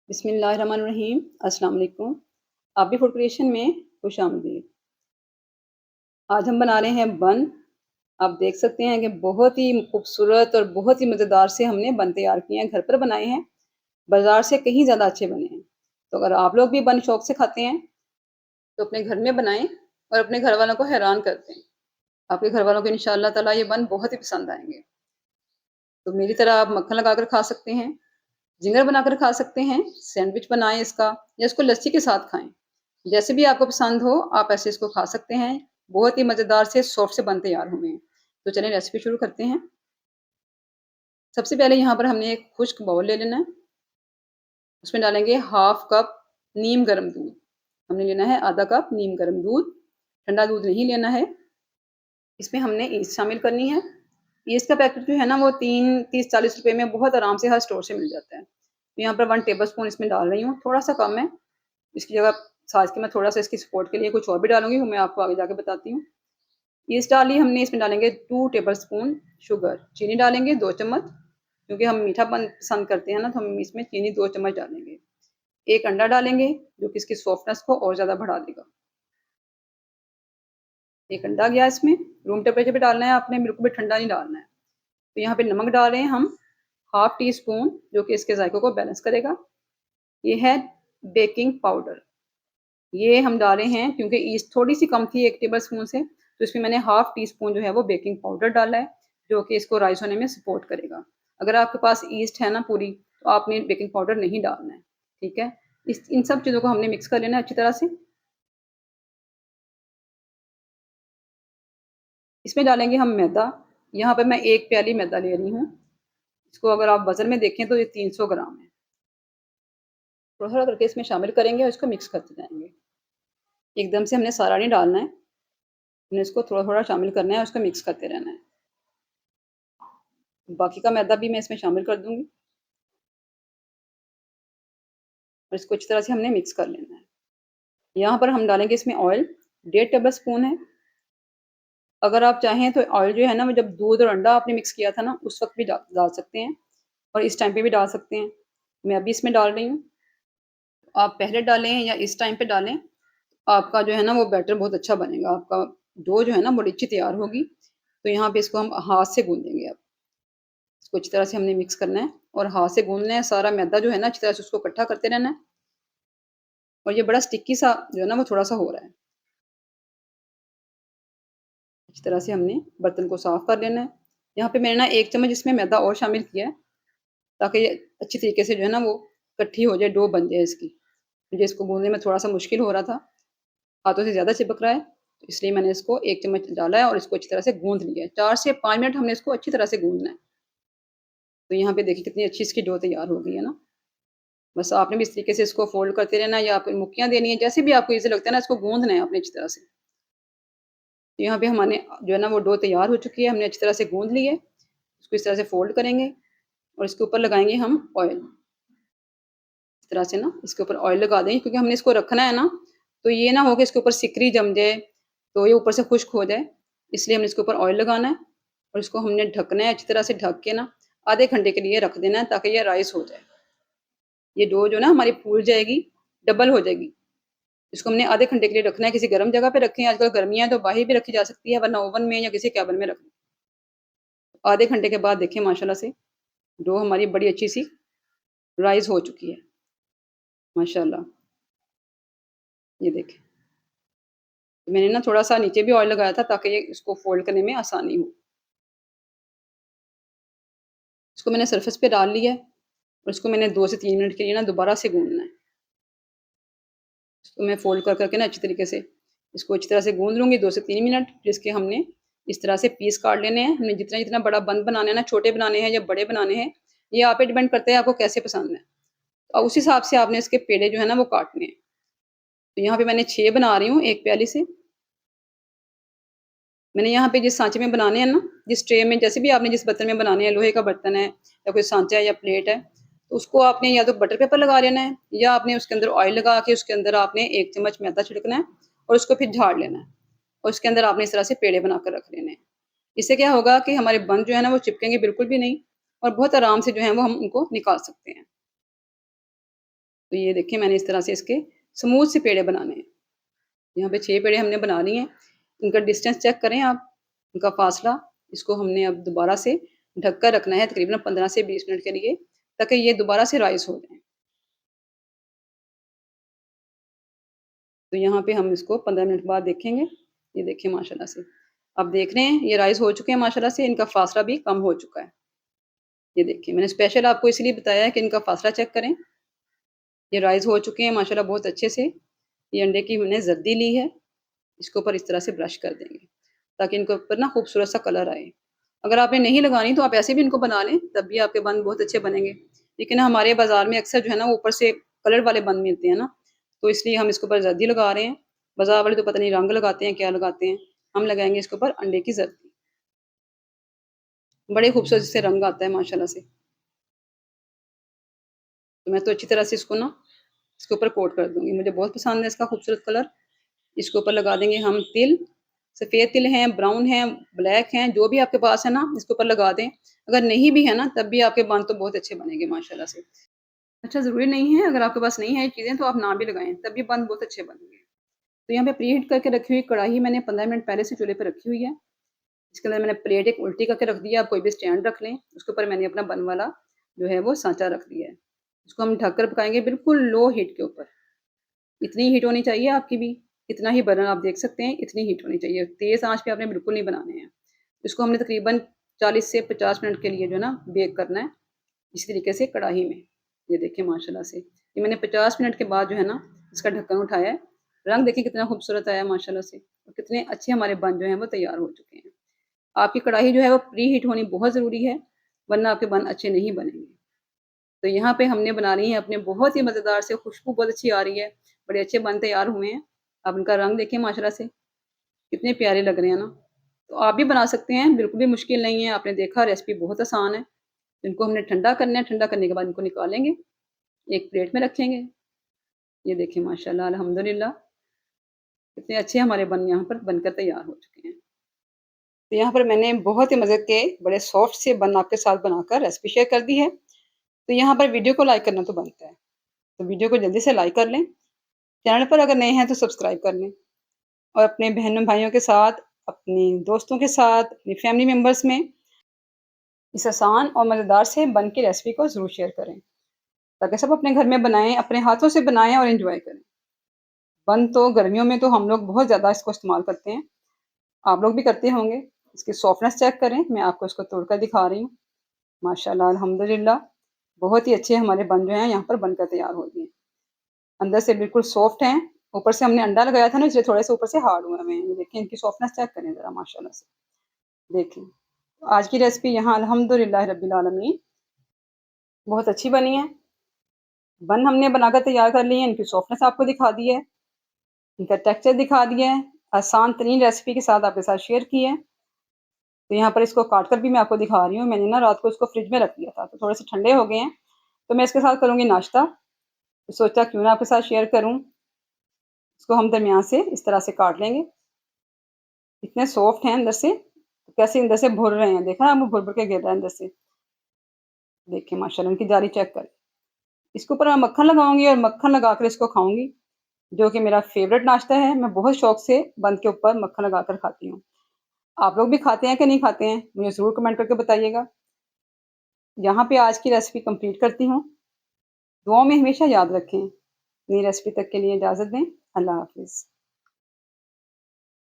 बिस्मिल्लाहिर्रहमानिर्रहीम। अस्सलाम वालेकुम। आप भी फूड क्रिएशन में खुशामदीद। आज हम बना रहे हैं बन। आप देख सकते हैं कि बहुत ही खूबसूरत और बहुत ही मज़ेदार से हमने बन तैयार किए हैं, घर पर बनाए हैं। बाज़ार से कहीं ज़्यादा अच्छे बने हैं। तो अगर आप लोग भी बन शौक से खाते हैं, तो अपने घर में बनाएँ और अपने घरवालों को हैरान कर दें। आपके घरवालों को इंशाअल्लाह ताला ये बन बहुत ही पसंद आएँगे। तो मेरी तरह आप मक्खन लगाकर खा सकते हैं, जिंगर बनाकर खा सकते हैं, सैंडविच बनाएँ इसका या इसको लस्सी के साथ खाएँ। जैसे भी आपको पसंद हो, आप ऐसे इसको खा सकते हैं। बहुत ही मज़ेदार से सॉफ्ट से बन तैयार हुए हैं। तो चलिए रेसिपी शुरू करते हैं। सबसे पहले यहाँ पर हमने एक खुश्क बाउल ले लेना है। उसमें डालेंगे हाफ कप नीम गर्म दूध। हमने लेना है आधा कप नीम गर्म दूध, ठंडा दूध नहीं लेना है। इसमें हमने ईस्ट शामिल करनी है। ईस्ट का पैकेट जो है ना वो 3 30-40 रुपए में बहुत आराम से हर स्टोर से मिल जाता है। तो यहाँ पर 1 टेबलस्पून इसमें डाल रही हूँ, थोड़ा-सा कम है। इसकी जगह साथ के मैं थोड़ा-सा इसकी सपोर्ट के लिए कुछ और भी डालूँगी, वो मैं आपको आगे जाके बताती हूँ। ईस्ट डाली हमने, इसमें डालेंगे 2 टेबलस्पून शुगर, चीनी डालेंगे 2 चम्मच, क्योंकि हम मीठापन पसंद करते हैं ना, तो हम इसमें चीनी 2 चम्मच डालेंगे। 1 अंडा डालेंगे, जो कि इसकी सॉफ्टनेस को और ज़्यादा बढ़ा देगा। 1 अंडा गया इसमें, रूम टेम्परेचर पे डालना है आपने, बिल्कुल भी ठंडा नहीं डालना है। तो यहाँ पे नमक डाल रहे हैं हम, हाफ टी स्पून, जो कि इसके जायकों को बैलेंस करेगा। ये है बेकिंग पाउडर, ये हम डाले हैं क्योंकि ईस्ट थोड़ी-सी कम थी 1 टेबलस्पून से, तो इसमें मैंने हाफ टी स्पून जो है वो बेकिंग पाउडर डाला है, जो कि इसको राइज़ होने में सपोर्ट करेगा। अगर आपके पास ईस्ट है ना पूरी, तो आपने बेकिंग पाउडर नहीं डालना है, ठीक है? इस इन सब चीज़ों को हमने मिक्स कर लेना है अच्छी तरह से। इसमें डालेंगे हम मैदा, यहाँ पे मैं 1 प्याली मैदा ले रही हूँ। इसको अगर आप वज़न में देखें तो ये 300 ग्राम है। थोड़ा-थोड़ा करके इसमें शामिल करेंगे और इसको मिक्स करते जाएँगे। एकदम से हमने सारा नहीं डालना है, हमने इसको थोड़ा-थोड़ा शामिल करना है और उसको मिक्स करते रहना है। बाकी का मैदा भी मैं इसमें शामिल कर दूँगी और इसको अच्छी तरह से हमने मिक्स कर लेना है। यहाँ पर हम डालेंगे इसमें ऑयल, 1.5 टेबल स्पून है। अगर आप चाहें तो ऑयल जो है ना, वो जब दूध और अंडा आपने मिक्स किया था ना, उस वक़्त भी डाल सकते हैं और इस टाइम पे भी डाल सकते हैं। मैं अभी इसमें डाल रही हूँ। आप पहले डालें या इस टाइम पे डालें, आपका जो है ना वो बैटर बहुत अच्छा बनेगा। आपका डो जो है ना बड़ी अच्छी तैयार होगी। तो यहाँ पे इसको हम हाथ से गूँदेंगे अब। इसको अच्छी तरह से हमने मिक्स करना है और हाथ से गूँधना है। सारा मैदा जो है ना अच्छी तरह से उसको इकट्ठा करते रहना है और ये बड़ा स्टिकी सा जो है ना वो थोड़ा-सा हो रहा है। इस तरह से हमने बर्तन को साफ कर लेना है। यहाँ पे मैंने ना 1 चम्मच इसमें मैदा और शामिल किया है, ताकि ये अच्छी तरीके से जो है ना वो इकट्ठी हो जाए, डो बन जाए इसकी। मुझे इसको गूँधने में थोड़ा-सा मुश्किल हो रहा था, हाथों से ज़्यादा चिपक रहा है, तो इसलिए मैंने इसको 1 चम्मच डाला है और इसको अच्छी तरह से गूँध लिया है। 4 से 5 मिनट हमने इसको अच्छी तरह से गूँधना है। तो यहाँ पे देखिए कितनी अच्छी इसकी डो तैयार हो गई है ना। बस आपने भी इस तरीके से इसको फ़ोल्ड करते रहना है या आपको मुक्कियाँ देनी है, जैसे भी आपको ईज़ी लगता है ना, इसको गूँधना है आपने अच्छी तरह से। तो यहाँ पे हमारे जो है ना वो डो तैयार हो चुकी है, हमने अच्छी तरह से गूँध ली है। इसको इस तरह से फ़ोल्ड करेंगे और इसके ऊपर लगाएँगे हम ऑयल। इस तरह से ना इसके ऊपर ऑयल लगा देंगे, क्योंकि हमने इसको रखना है ना, तो ये ना हो कि इसके ऊपर सिकरी जम जाए, तो ये ऊपर से खुश्क हो जाए। इसलिए हमने इसके ऊपर ऑयल लगाना है और इसको हमने ढकना है, अच्छी तरह से ढक के ना आधे घंटे के लिए रख देना है, ताकि ये राइस हो जाए। ये डो जो ना हमारी फूल जाएगी, डबल हो जाएगी। इसको हमने आधे घंटे के लिए रखना है, किसी गर्म जगह पे रखें, आजकल गर्मियाँ हैं तो बाहर भी रखी जा सकती है, वरना ओवन में या किसी केबिन में रखें। आधे घंटे के बाद देखिए माशाल्लाह से डो हमारी बड़ी अच्छी-सी राइज़ हो चुकी है, माशाल्लाह। ये देखें। मैंने ना थोड़ा-सा नीचे भी ऑयल लगाया था, ताकि ये इसको फ़ोल्ड करने में आसानी हो। इसको मैंने सरफ़ेस पे डाल लिया है और इसको मैंने 2 से 3 मिनट के लिए ना दोबारा से गूँधना है। इसको मैं फ़ोल्ड कर के ना अच्छी तरीके से इसको अच्छी तरह से गूँध लूँगी 2 से 3 मिनट। फिर इसके हमने इस तरह से पीस काट लेने हैं। हमने जितना-जितना बड़ा बन बनाना है ना, छोटे बनाने हैं या बड़े बनाने हैं, ये आप पे डिपेंड करता है आपको कैसे पसंद है। और उस हिसाब से आपने इसके पेड़े जो है ना वो काटने हैं। तो यहाँ पे मैंने 6 बना रही हूँ 1 प्याली से। मैंने यहाँ पे जिस सांचे में बनाने हैं ना, जिस ट्रे में, जैसे भी आपने जिस बर्तन में बनाने हैं, लोहे का बर्तन है या कोई सांचा है या प्लेट है, तो उसको आपने या तो बटर पेपर लगा लेना है या आपने उसके अंदर ऑयल लगा के उसके अंदर आपने 1 चम्मच मैदा छिड़कना है और उसको फिर झाड़ लेना है और उसके अंदर आपने इस तरह से पेड़े बनाकर रख लेने हैं। इससे क्या होगा कि हमारे बन जो है ना वो चिपकेंगे बिल्कुल भी नहीं और बहुत आराम से जो है वो हम उनको निकाल सकते हैं। तो ये देखिए मैंने इस तरह से इसके स्मूथ से पेड़े बनाने हैं। यहाँ पे 6 पेड़े हमने बना लिए हैं। इनका डिस्टेंस चेक करें आप, इनका फ़ासला। इसको हमने अब दोबारा से ढक कर रखना है तकरीबन 15 से 20 मिनट के लिए, ताकि ये दोबारा से राइज़ हो जाएँ। तो यहाँ पे हम इसको 15 मिनट बाद देखेंगे। ये देखिए माशाल्लाह से। अब देख रहे हैं ये राइज़ हो चुके हैं माशाल्लाह से, इनका फ़ासला भी कम हो चुका है। ये देखिए मैंने स्पेशल आपको इसलिए बताया है कि इनका फ़ासला चेक करें। ये राइज़ हो चुके हैं माशाल्लाह बहुत अच्छे से। ये अंडे की हमने ज़र्दी ली है, इसके ऊपर इस तरह से ब्रश कर देंगे, ताकि इनके ऊपर ना खूबसूरत सा कलर आए। अगर आपने नहीं लगानी तो आप ऐसे भी इनको बना लें, तब भी आपके बन बहुत अच्छे बनेंगे। लेकिन हमारे बाज़ार में अक्सर जो है ना, वो ऊपर से कलर वाले बन मिलते हैं ना, तो इसलिए हम इसके ऊपर ज़र्दी लगा रहे हैं। बाज़ार वाले तो पता नहीं रंग लगाते हैं, क्या लगाते हैं। हम लगाएँगे इसके ऊपर अंडे की ज़र्दी। बड़े खूबसूरत से रंग आता है माशाल्लाह से। तो मैं तो अच्छी तरह से इसको ना, इसके ऊपर कोट कर दूँगी। मुझे बहुत पसंद है इसका खूबसूरत कलर। इसके ऊपर लगा देंगे हम तिल, सफ़ेद तिल हैं, ब्राउन हैं, ब्लैक हैं, जो भी आपके पास है ना, इसके ऊपर लगा दें। अगर नहीं भी है ना, तब भी आपके बाल तो बहुत अच्छे बनेंगे माशाल्लाह से। अच्छा, ज़रूरी नहीं है, अगर आपके पास नहीं है ये चीज़ें, तो आप ना भी लगाएँ, तब भी बाल बहुत अच्छे बनेंगे। तो यहाँ पे प्रीहीट करके रखी हुई कढ़ाई मैंने 15 मिनट पहले से चूल्हे पे रखी हुई है। इसके अंदर मैंने प्लेट एक उल्टी करके रख दिया, आप कोई भी स्टैंड रख लें। उसके ऊपर मैंने अपना बन वाला जो है वो साँचा रख दिया है। इसको हम ढक कर पकाएँगे बिल्कुल लो हीट के ऊपर। इतनी हीट होनी चाहिए आपकी भी, इतना ही बर्नर आप देख सकते हैं, इतनी हीट होनी चाहिए। तेज़ आँच पे आपने बिल्कुल नहीं बनाने हैं। इसको हमने तकरीबन 40 से 50 मिनट के लिए जो है ना बेक करना है, इसी तरीके से कढ़ाई में। ये देखिए माशाल्लाह से, ये मैंने 50 मिनट के बाद जो है ना इसका ढक्कन उठाया है। रंग देखिए कितना खूबसूरत आया है माशाल्लाह से, और कितने अच्छे हमारे बन जो हैं वो तैयार हो चुके हैं। आपकी कढ़ाई जो है वो प्री हीट होनी बहुत ज़रूरी है, वरना आपके बन अच्छे नहीं बनेंगे। तो यहाँ पे हमने बना ली है अपने बहुत ही मज़ेदार से, खुशबू बहुत अच्छी आ रही है, बड़े अच्छे बन तैयार हुए हैं। आप इनका रंग देखिए माशाल्लाह से, कितने प्यारे लग रहे हैं ना। तो आप भी बना सकते हैं, बिल्कुल भी मुश्किल नहीं है, आपने देखा रेसिपी बहुत आसान है। इनको हमने ठंडा करना है, ठंडा करने के बाद इनको निकालेंगे, एक प्लेट में रखेंगे। ये देखिए माशाल्लाह अल्हम्दुलिल्लाह, कितने अच्छे हमारे बन यहाँ पर बनकर तैयार हो चुके हैं। तो यहाँ पर मैंने बहुत ही मज़े के बड़े सॉफ्ट से बन आपके साथ बनाकर रेसिपी शेयर कर दी है। तो यहाँ पर वीडियो को लाइक करना तो बनता है, तो वीडियो को जल्दी से लाइक कर लें। चैनल पर अगर नए हैं तो सब्सक्राइब कर लें, और अपने बहनों-भाइयों के साथ, अपने दोस्तों के साथ, अपनी फैमिली मेंबर्स में इस आसान और मज़ेदार से बन की रेसिपी को ज़रूर शेयर करें, ताकि सब अपने घर में बनाएँ, अपने हाथों से बनाएँ और एन्जॉय करें। बन तो गर्मियों में तो हम लोग बहुत ज़्यादा इसको इस्तेमाल करते हैं, आप लोग भी करते होंगे। इसकी सॉफ्टनेस चेक करें, मैं आपको इसको तोड़कर दिखा रही हूँ। माशाल्लाह अल्हम्दुलिल्लाह, बहुत ही अच्छे हमारे बन जो हैं यहाँ पर बनकर तैयार हो गए हैं। अंदर से बिल्कुल सॉफ्ट हैं, ऊपर से हमने अंडा लगाया था ना, इसलिए थोड़े से ऊपर से हार्ड हुए हुए हैं। ये देखिए इनकी सॉफ्टनेस चेक करें ज़रा माशाल्लाह से, देखिए। आज की रेसिपी यहाँ अल्हम्दुलिल्लाह रब्बिल आलमीन बहुत अच्छी बनी है। बन हमने बनाकर तैयार कर लिए हैं, इनकी सॉफ्टनेस आपको दिखा दी है, इनका टेक्सचर दिखा दिया है, आसान तरीन रेसिपी के साथ आपके साथ शेयर की है। तो यहाँ पर इसको काट कर भी मैं आपको दिखा रही हूँ। मैंने ना रात को इसको फ्रिज में रख दिया था, तो थोड़े से ठंडे हो गए हैं, तो मैं इसके साथ करूँगी नाश्ता। तो सोचा क्यों ना आपके साथ शेयर करूँ। इसको हम दरमियान से इस तरह से काट लेंगे। इतने सॉफ्ट हैं अंदर से, कैसे अंदर से भुर रहे हैं, देखा ना, वो भुर-भुर के गिर रहा है अंदर से। देखिए माशाल्लाह इनकी जाली चेक करें। इसके ऊपर मैं मक्खन लगाऊँगी और मक्खन लगाकर इसको खाऊँगी, जो कि मेरा फ़ेवरेट नाश्ता है। मैं बहुत शौक से बंद के ऊपर मक्खन लगाकर खाती हूँ। आप लोग भी खाते हैं कि नहीं खाते हैं? मुझे ज़रूर कमेंट करके बताइएगा। यहाँ पे आज की रेसिपी कंप्लीट करती हूँ। दुआओं में हमेशा याद रखें। नई रेसिपी तक के लिए इजाज़त दें। अल्लाह हाफ़िज़।